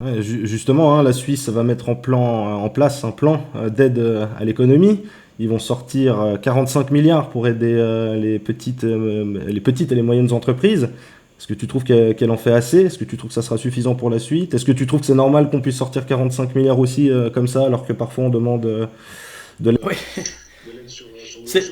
Ouais, justement, hein, la Suisse va mettre en place un plan d'aide à l'économie. Ils vont sortir 45 milliards pour aider les petites et les moyennes entreprises. Est-ce que tu trouves qu'elle en fait assez? Est-ce que tu trouves que ça sera suffisant pour la suite? Est-ce que tu trouves que c'est normal qu'on puisse sortir 45 milliards aussi comme ça, alors que parfois on demande de l'aide? Oui, c'est,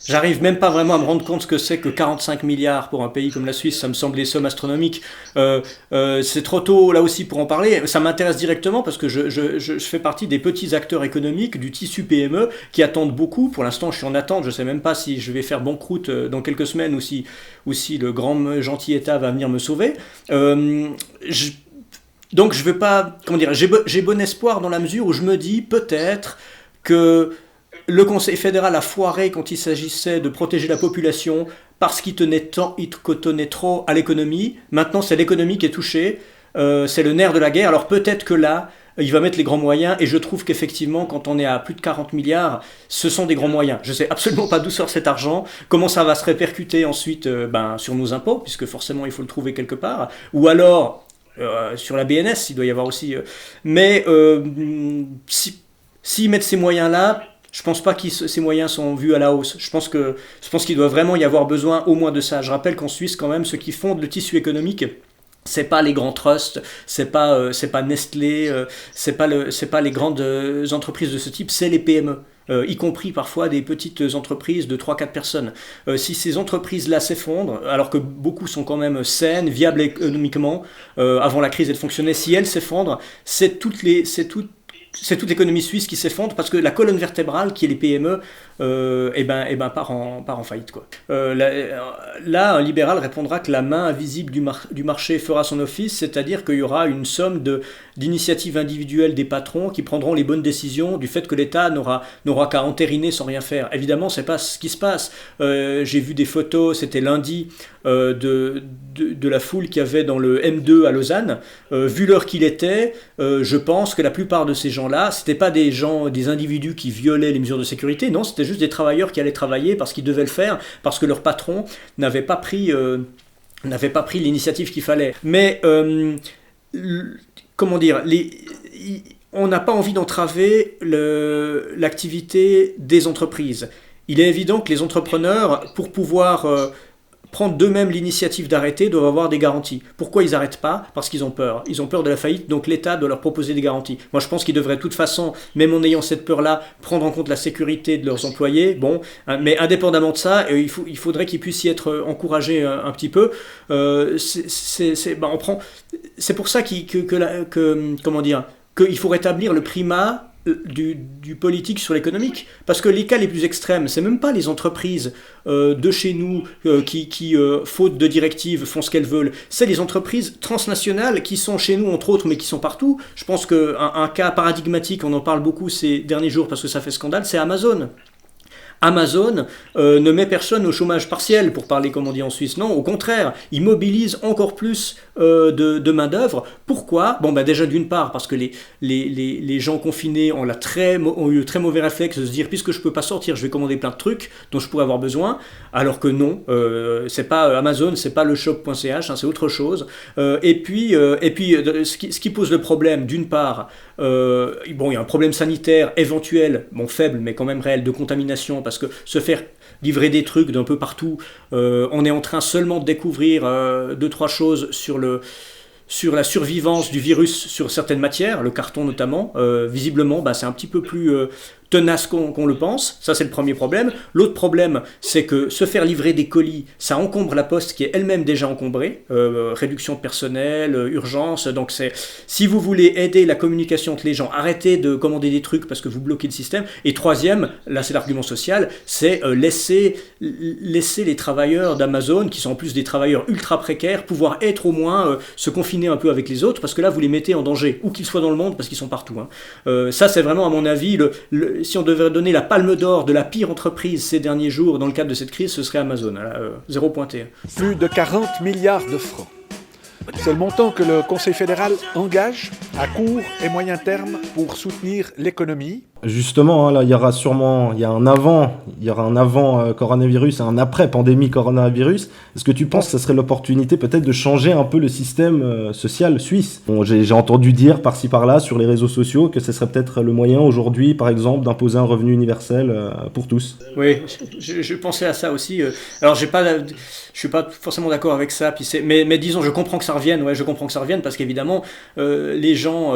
j'arrive même pas vraiment à me rendre compte ce que c'est que 45 milliards pour un pays comme la Suisse. Ça me semble des sommes astronomiques. C'est trop tôt là aussi pour en parler. Ça m'intéresse directement parce que je fais partie des petits acteurs économiques du tissu PME qui attendent beaucoup. Pour l'instant, je suis en attente. Je sais même pas si je vais faire banqueroute dans quelques semaines ou si le grand gentil État va venir me sauver. Euh, je- donc je veux pas, comment dire, j'ai bon espoir dans la mesure où je me dis peut-être que le Conseil fédéral a foiré quand il s'agissait de protéger la population parce qu'il tenait tant, il cotonnait trop à l'économie. Maintenant, c'est l'économie qui est touchée. C'est le nerf de la guerre. Alors peut-être que là, il va mettre les grands moyens. Et je trouve qu'effectivement, quand on est à plus de 40 milliards, ce sont des grands moyens. Je ne sais absolument pas d'où sort cet argent, comment ça va se répercuter ensuite sur nos impôts, puisque forcément, il faut le trouver quelque part. Ou alors, sur la BNS, il doit y avoir aussi. Mais si, s'ils mettent ces moyens-là, je pense pas que ces moyens sont vus à la hausse. Je pense qu'il doit vraiment y avoir besoin au moins de ça. Je rappelle qu'en Suisse, quand même, ceux qui fondent le tissu économique, c'est pas les grands trusts, c'est pas Nestlé, c'est pas les grandes entreprises de ce type, c'est les PME. Y compris parfois des petites entreprises de trois quatre personnes. Si ces entreprises-là s'effondrent, alors que beaucoup sont quand même saines, viables économiquement, avant la crise elles fonctionnaient, si elles s'effondrent, c'est toute l'économie suisse qui s'effondre parce que la colonne vertébrale, qui est les PME, part en faillite. Quoi. Là, un libéral répondra que la main invisible du marché fera son office, c'est-à-dire qu'il y aura une somme d'initiatives individuelles des patrons qui prendront les bonnes décisions du fait que l'État n'aura qu'à entériner sans rien faire. Évidemment, c'est pas ce qui se passe. J'ai vu des photos, c'était lundi, de la foule qu'il y avait dans le M2 à Lausanne. Vu l'heure qu'il était, je pense que la plupart de ces gens-là, c'était pas des individus qui violaient les mesures de sécurité, non, c'était juste des travailleurs qui allaient travailler parce qu'ils devaient le faire, parce que leur patron n'avait pas pris, n'avait pas pris l'initiative qu'il fallait. Mais, comment dire, on n'a pas envie d'entraver l'activité des entreprises. Il est évident que les entrepreneurs, pour pouvoir prendre d'eux-mêmes l'initiative d'arrêter, doivent avoir des garanties. Pourquoi ils n'arrêtent pas? Parce qu'ils ont peur. Ils ont peur de la faillite, donc l'État doit leur proposer des garanties. Moi, je pense qu'ils devraient de toute façon, même en ayant cette peur-là, prendre en compte la sécurité de leurs employés. Bon, hein, mais indépendamment de ça, il faudrait qu'ils puissent y être encouragés un petit peu. On prend. C'est pour ça comment dire, qu'il faut rétablir le primat du politique sur l'économique. Parce que les cas les plus extrêmes, c'est même pas les entreprises de chez nous faute de directives, font ce qu'elles veulent. C'est les entreprises transnationales qui sont chez nous, entre autres, mais qui sont partout. Je pense qu'un cas paradigmatique, on en parle beaucoup ces derniers jours parce que ça fait scandale, c'est Amazon. Amazon ne met personne au chômage partiel, pour parler comme on dit en Suisse. Non, au contraire, il mobilise encore plus de main-d'œuvre. Pourquoi? Bon, déjà d'une part, parce que les gens confinés ont eu le très mauvais réflexe de se dire, puisque je ne peux pas sortir, je vais commander plein de trucs dont je pourrais avoir besoin. Alors que non, c'est pas Amazon, c'est pas le shop.ch, hein, c'est autre chose. Ce qui pose le problème, d'une part, il y a un problème sanitaire éventuel, bon faible, mais quand même réel, de contamination, parce que se faire livrer des trucs d'un peu partout, on est en train seulement de découvrir deux, trois choses sur la survivance du virus sur certaines matières, le carton notamment. Visiblement, c'est un petit peu plus tenace qu'on le pense. Ça, c'est le premier problème. L'autre problème, c'est que se faire livrer des colis, ça encombre la poste qui est elle-même déjà encombrée. Réduction de personnel, urgence. Donc, si vous voulez aider la communication entre les gens, arrêtez de commander des trucs parce que vous bloquez le système. Et troisième, là, c'est l'argument social, c'est laisser les travailleurs d'Amazon, qui sont en plus des travailleurs ultra précaires, pouvoir être au moins se confiner un peu avec les autres, parce que là, vous les mettez en danger, où qu'ils soient dans le monde, parce qu'ils sont partout. Hein. Ça, c'est vraiment, à mon avis, si on devait donner la palme d'or de la pire entreprise ces derniers jours dans le cadre de cette crise, ce serait Amazon. Zéro pointé. Plus de 40 milliards de francs. C'est le montant que le Conseil fédéral engage à court et moyen terme pour soutenir l'économie. Justement, hein, là, il y aura un avant coronavirus et un après pandémie coronavirus. Est-ce que tu penses que ce serait l'opportunité peut-être de changer un peu le système social suisse? Bon, j'ai entendu dire par-ci par-là sur les réseaux sociaux que ce serait peut-être le moyen aujourd'hui, par exemple, d'imposer un revenu universel pour tous. Oui, je pensais à ça aussi. Alors, je suis pas forcément d'accord avec ça. Mais disons, je comprends que ça revienne. Ouais, je comprends que ça revienne parce qu'évidemment, les gens,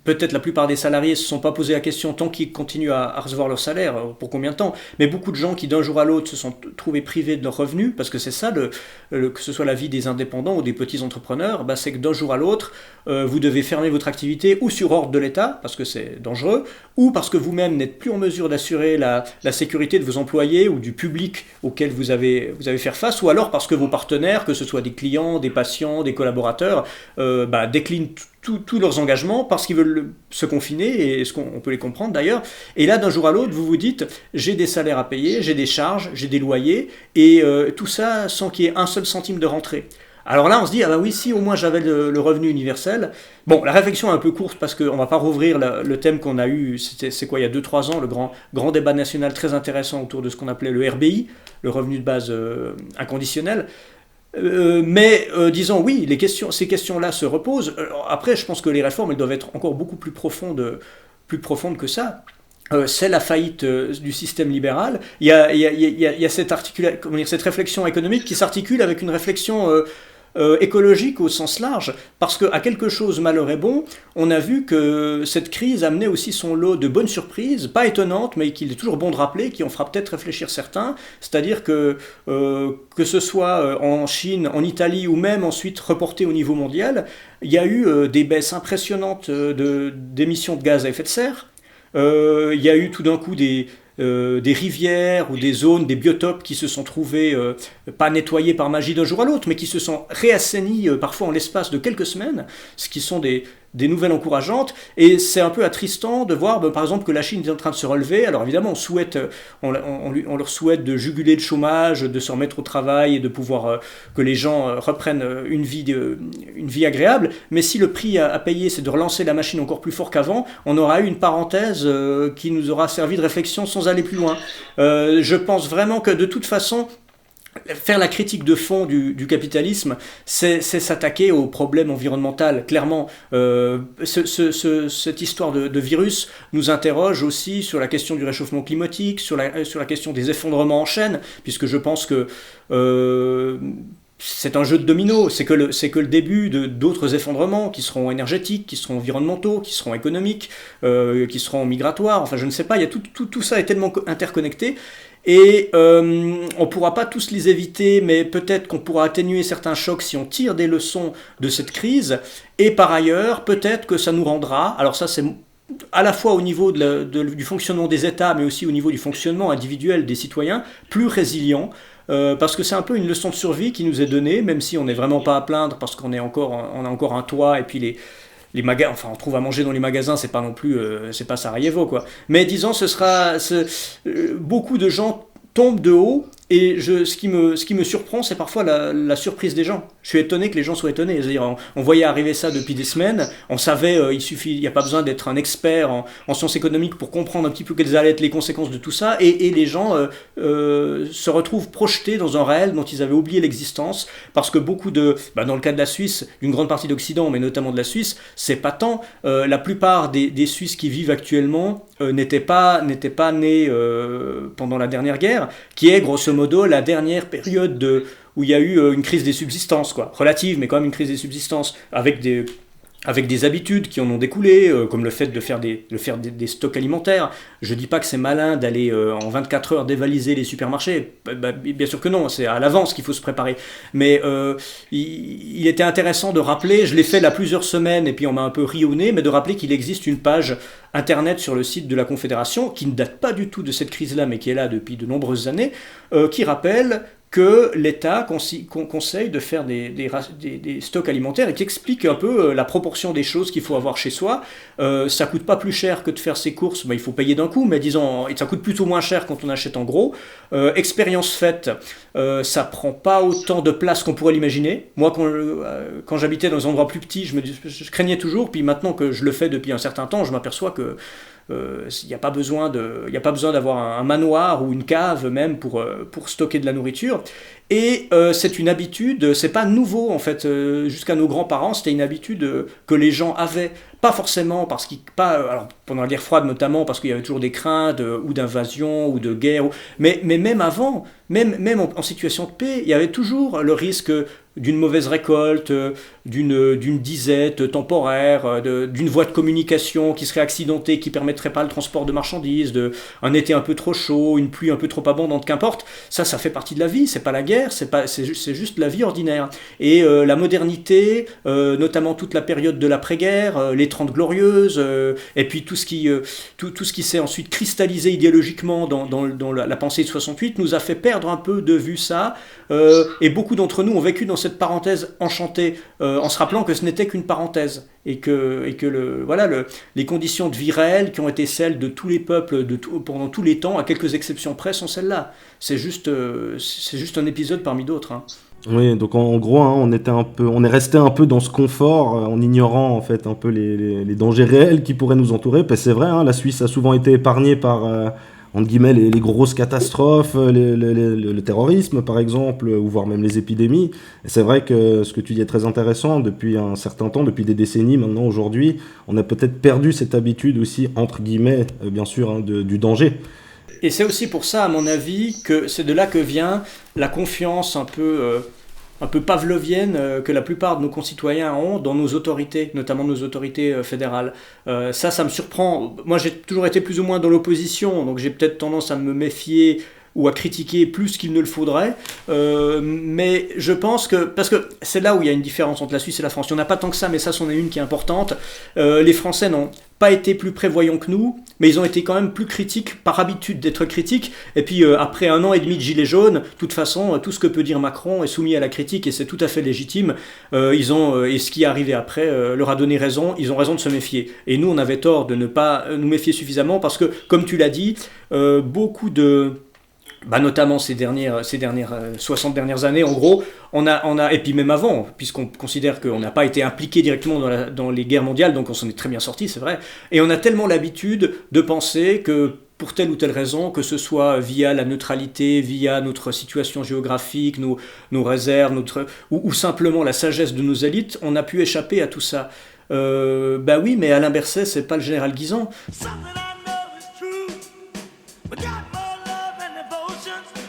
peut-être la plupart des salariés, se sont pas posé la question tant qu'ils continuent à recevoir leur salaire. Pour combien de temps? Mais beaucoup de gens qui d'un jour à l'autre se sont trouvés privés de leurs revenus, parce que c'est ça, que ce soit la vie des indépendants ou des petits entrepreneurs, c'est que d'un jour à l'autre, vous devez fermer votre activité ou sur ordre de l'État, parce que c'est dangereux, ou parce que vous-même n'êtes plus en mesure d'assurer la sécurité de vos employés ou du public auquel vous avez faire face, ou alors parce que vos partenaires, que ce soit des clients, des patients, des collaborateurs, déclinent tous leurs engagements parce qu'ils veulent se confiner, et on peut les comprendre d'ailleurs. Et là, d'un jour à l'autre, vous vous dites, j'ai des salaires à payer, j'ai des charges, j'ai des loyers, et tout ça sans qu'il y ait un seul centime de rentrée. Alors là, on se dit, ah bah oui, si au moins j'avais le revenu universel. Bon, la réflexion est un peu courte parce qu'on ne va pas rouvrir le thème qu'on a eu, c'est quoi, il y a 2-3 ans, le grand débat national très intéressant autour de ce qu'on appelait le RBI, le revenu de base inconditionnel. Disons, oui, ces questions-là se reposent. Après, je pense que les réformes, elles doivent être encore beaucoup plus profondes que ça. C'est la faillite du système libéral. Il y a cette réflexion économique qui s'articule avec une réflexion écologique au sens large, parce qu'à quelque chose malheur est bon, on a vu que cette crise amenait aussi son lot de bonnes surprises, pas étonnantes, mais qu'il est toujours bon de rappeler, qui en fera peut-être réfléchir certains, c'est-à-dire que ce soit en Chine, en Italie, ou même ensuite reporté au niveau mondial, il y a eu des baisses impressionnantes d'émissions de gaz à effet de serre. Il y a eu tout d'un coup des rivières ou des zones, des biotopes qui se sont trouvés pas nettoyés par magie d'un jour à l'autre, mais qui se sont réassainis parfois en l'espace de quelques semaines, ce qui sont des nouvelles encourageantes. Et c'est un peu attristant de voir par exemple que la Chine est en train de se relever. Alors évidemment on leur souhaite de juguler le chômage, de se remettre au travail et de pouvoir que les gens reprennent une vie agréable, mais si le prix à payer c'est de relancer la machine encore plus fort qu'avant, on aura eu une parenthèse qui nous aura servi de réflexion sans aller plus loin. Je pense vraiment que de toute façon, faire la critique de fond du capitalisme, c'est s'attaquer au problème environnemental. Clairement, cette histoire de virus nous interroge aussi sur la question du réchauffement climatique, sur la question des effondrements en chaîne, puisque je pense que c'est un jeu de domino, c'est que le début d'autres effondrements qui seront énergétiques, qui seront environnementaux, qui seront économiques, qui seront migratoires, enfin je ne sais pas, il y a tout ça est tellement interconnecté. Et on ne pourra pas tous les éviter, mais peut-être qu'on pourra atténuer certains chocs si on tire des leçons de cette crise. Et par ailleurs, peut-être que ça nous rendra, alors ça c'est à la fois au niveau du fonctionnement des États, mais aussi au niveau du fonctionnement individuel des citoyens, plus résilients. Parce que c'est un peu une leçon de survie qui nous est donnée, même si on n'est vraiment pas à plaindre, parce qu'on a encore un toit, et puis les magasins, enfin on trouve à manger dans les magasins, c'est pas non plus, c'est pas Sarajevo quoi. Mais disons, beaucoup de gens tombent de haut, et ce qui me surprend, c'est parfois la surprise des gens. Je suis étonné que les gens soient étonnés. C'est-à-dire, on voyait arriver ça depuis des semaines, on savait, il n'y a pas besoin d'être un expert en sciences économiques pour comprendre un petit peu quelles allaient être les conséquences de tout ça, et les gens se retrouvent projetés dans un réel dont ils avaient oublié l'existence, parce que beaucoup dans le cas de la Suisse, d'une grande partie d'Occident, mais notamment de la Suisse, c'est patent. La plupart des Suisses qui vivent actuellement n'étaient pas nés pendant la dernière guerre, qui est grosso modo la dernière période où il y a eu une crise des subsistances, quoi, relative, mais quand même une crise des subsistances, avec des habitudes qui en ont découlé, comme le fait de faire des stocks alimentaires. Je dis pas que c'est malin d'aller en 24 heures dévaliser les supermarchés, bien sûr que non, c'est à l'avance qu'il faut se préparer. Mais il était intéressant de rappeler, je l'ai fait là plusieurs semaines, et puis on m'a un peu ri au nez, mais de rappeler qu'il existe une page internet sur le site de la Confédération, qui ne date pas du tout de cette crise-là, mais qui est là depuis de nombreuses années, qui rappelle que l'État conseille de faire des stocks alimentaires, et qui explique un peu la proportion des choses qu'il faut avoir chez soi. Ça coûte pas plus cher que de faire ses courses, il faut payer d'un coup, mais disons, et ça coûte plutôt moins cher quand on achète en gros. Expérience faite, ça prend pas autant de place qu'on pourrait l'imaginer. Moi, quand j'habitais dans un endroit plus petit, je craignais toujours, puis maintenant que je le fais depuis un certain temps, je m'aperçois que Il n'y a pas besoin d'avoir un manoir ou une cave même pour stocker de la nourriture. Et c'est une habitude, c'est pas nouveau en fait, jusqu'à nos grands-parents, c'était une habitude que les gens avaient, pas forcément alors pendant la guerre froide notamment, parce qu'il y avait toujours des craintes ou d'invasion ou de guerre, mais même avant, même en situation de paix, il y avait toujours le risque d'une mauvaise récolte, d'une disette temporaire, d'une voie de communication qui serait accidentée, qui ne permettrait pas le transport de marchandises, un été un peu trop chaud, une pluie un peu trop abondante, qu'importe. Ça fait partie de la vie, c'est pas la guerre, c'est juste la vie ordinaire. Et la modernité, notamment toute la période de l'après-guerre, les 30 glorieuses, et puis tout ce qui s'est ensuite cristallisé idéologiquement dans la pensée de 68, nous a fait perdre un peu de vue ça, et beaucoup d'entre nous ont vécu dans cette parenthèse enchantée, en se rappelant que ce n'était qu'une parenthèse, et que les conditions de vie réelles qui ont été celles de tous les peuples pendant tous les temps, à quelques exceptions près, sont celles-là. C'est juste un épisode parmi d'autres. Hein. Oui, donc en gros, hein, on est resté un peu dans ce confort, en ignorant en fait un peu les dangers réels qui pourraient nous entourer. Parce que c'est vrai, hein, la Suisse a souvent été épargnée par entre guillemets les grosses catastrophes, le terrorisme par exemple, ou voire même les épidémies. Et c'est vrai que ce que tu dis est très intéressant. Depuis un certain temps, depuis des décennies maintenant, aujourd'hui, on a peut-être perdu cette habitude aussi, entre guillemets, bien sûr, hein, du danger. Et c'est aussi pour ça, à mon avis, que c'est de là que vient la confiance un peu pavlovienne que la plupart de nos concitoyens ont dans nos autorités, notamment nos autorités fédérales. Ça me surprend. Moi, j'ai toujours été plus ou moins dans l'opposition, donc j'ai peut-être tendance à me méfier ou à critiquer plus qu'il ne le faudrait, mais je pense que, parce que c'est là où il y a une différence entre la Suisse et la France, il n'y en a pas tant que ça, mais ça c'en est une qui est importante. Les Français n'ont pas été plus prévoyants que nous, mais ils ont été quand même plus critiques, par habitude d'être critiques, et puis après 1 an et demi de gilets jaunes, de toute façon, tout ce que peut dire Macron est soumis à la critique, et c'est tout à fait légitime. Et ce qui est arrivé après leur a donné raison, ils ont raison de se méfier. Et nous, on avait tort de ne pas nous méfier suffisamment, parce que, comme tu l'as dit, beaucoup notamment ces dernières 60 dernières années, en gros, on a, et puis même avant, puisqu'on considère qu'on n'a pas été impliqué directement dans les guerres mondiales, donc on s'en est très bien sorti, c'est vrai, et on a tellement l'habitude de penser que pour telle ou telle raison, que ce soit via la neutralité, via notre situation géographique, nos réserves, ou simplement la sagesse de nos élites, on a pu échapper à tout ça. Oui, mais Alain Berset, c'est pas le général Guisan.